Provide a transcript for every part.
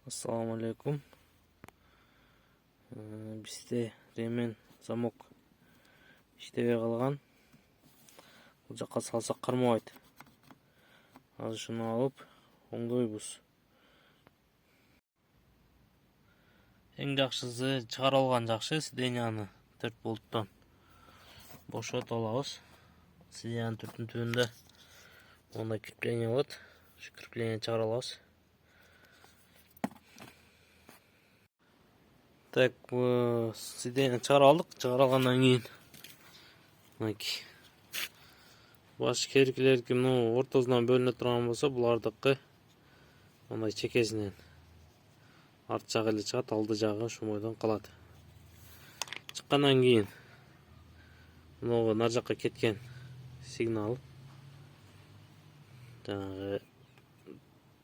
Assalamu alaikum. Bizde remen zamok иштебей калган. Бул жакка салсак кармабайт. Азыр шуну алып оңдойбуз. Эң жакшысы чыгарып алган жакшы. Сиденияны 4 болттон бошотуп алабыз. Сиденянын төртүнүн түбүндө мондай крепление болот. Ушу крепление чыгарып алабыз. Так, сиденияны чыгарып алдык. Чыгарып алгандан кийин мынакей баш керкилердики ортосунан бөлүнө турган болсо, булардыкы мындай чекесинен арт жагы эле чыгат, алды жагы ушул бойдон калат. Чыккандан кийин могу нар жакка кеткен сигнал жанагы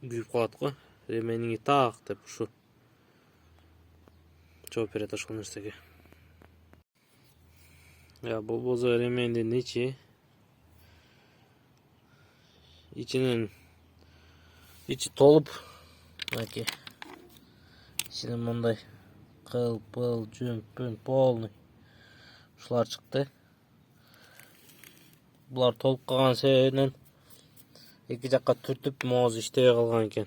күйүп калат го. Ремениңи так деп ушу жооп берет ошол нерсеге. Болбосо ремендин içi толуп, мынакей ичинен мындай кыл, пыл, жүн, полный ушулар чыкты. Булар толуп калган себебинен эки жакка түртүп могу иштебей калган экен.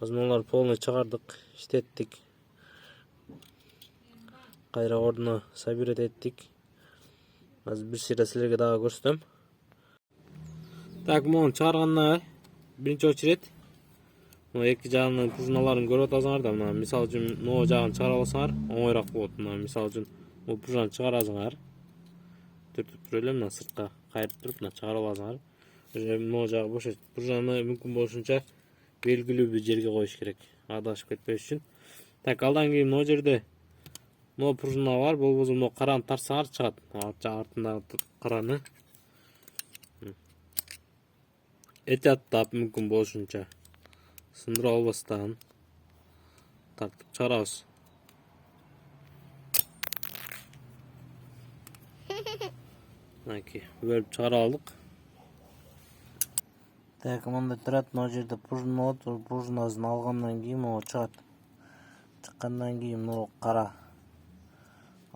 Азыр булар полный чыгардык, иштеттик. Кайра ордуна собирать эттик. Азыр бир сыйра силерге дагы көрсөтөм. Так, муну чыгаргандан биринчи очередь мына эки жагынын пружиналарын көрүп атасыңар да, мына мисалы үчүн могу жагын чыгарып алсаңар оңойраак болот. Мына мисалы үчүн бул пружинаны чыгарасыңар. Түртүп туруп эле мына сыртка кайрып туруп мына чыгарып аласыңар. Могу жагы бошойт. Пружинаны мүмкүн болушунча белгилүү бир жерге коюш керек, адашып кетпеш үчүн. Так, алдан кийин могу жерде могу пружина бар, болбосо могу караны тартсаңар чыгат. Артындагы караны этияттап мүмкүн болушунча сындырып албастан тартып чыгарабыз. Мынакей бөлүп чыгарып алдык. Так, мындай турат. Могу жерде пружина болот. Пружинасын алгандан кийин могу чыгат. Чыккандан кийин могу кара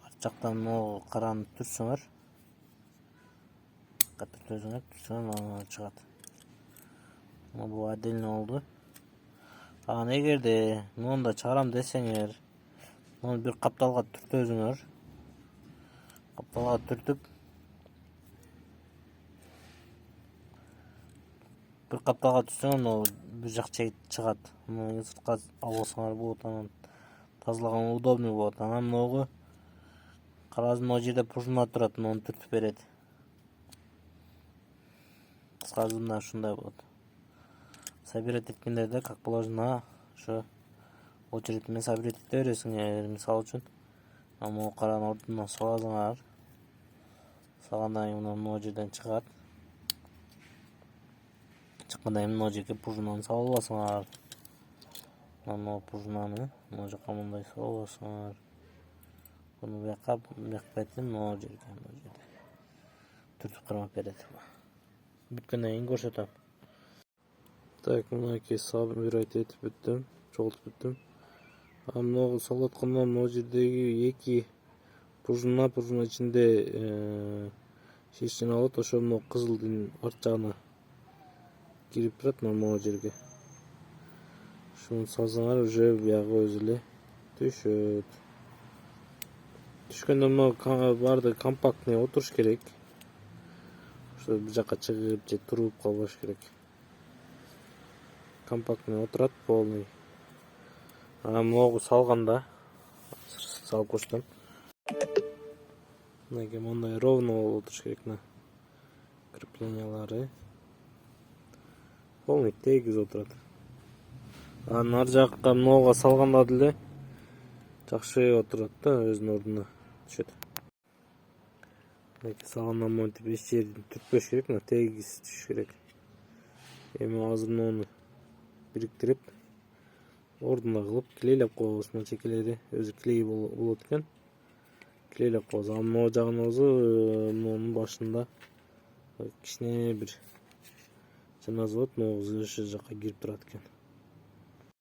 арт жактан могу караны түрсөңөр, түрсөңөр чыгат. Бул отдельно болду. Анан эгерде муну да чыгарам десеңер, муну бир капталга түртөзүңөр. Капталга түртүп, бир капталга түрсөңөр, могу бир жак чыгат. Муну сыртка алып алсаңар болот. Анан тазалаган удобный болот. Анан могу карабыздын могу жерде пружина турат, муну түртүп берет. Кыскасы мына ушундай болот. Собирать эткендерде как положено ошо очередь менен собирать эте бересиңер. Мисалы үчүн могу караны ордуна саласыңар. Салгандан кийин могу жерден чыгат. Чыккандан кийин могу жерге пружинаны салып аласыңар. Могу пружинаны могу жака мындай салып аласыңар. Буну бияка этим могу жерге түртүп кармап берет. Бүткөндөн кийин көрсөтөм. Так, мынакей собирать этип бүттүм, чогултуп бүттүм. Могу салып аткандан могу жердеги эки пружина ичинде шишина болот. Ошо могу кызылдын арт жагына кирип турат, могу жерге. Ушуну салсаңар уже биягы өзү эле түшөт. Түшкөндө могу баарды компактный отуруш керек. Ошо бир жакка чыгып же туруп калбаш керек. Компактный отурат, полный. Анан могу салганда салып көрсөтөм. Мынакей мондай ровно болуп отуруш керек. Креплениялары полный тегиз отурат. Анан ар жакка могуга салганда деле жакшы отурат да, өзүнүн ордуна түшөт. Мынакей салгандан монтип эч жерин түртпөш керек, тегиз түшүш керек. Эми азыр муну бириктирип ордуна кылып клейлеп коебуз. Мына чекелери өзү клей болот экен. Клейлеп коебуз. Анан могу жагын өзү мунун башында кичине бир жаназа болот, могу ошол жака кирип турат экен.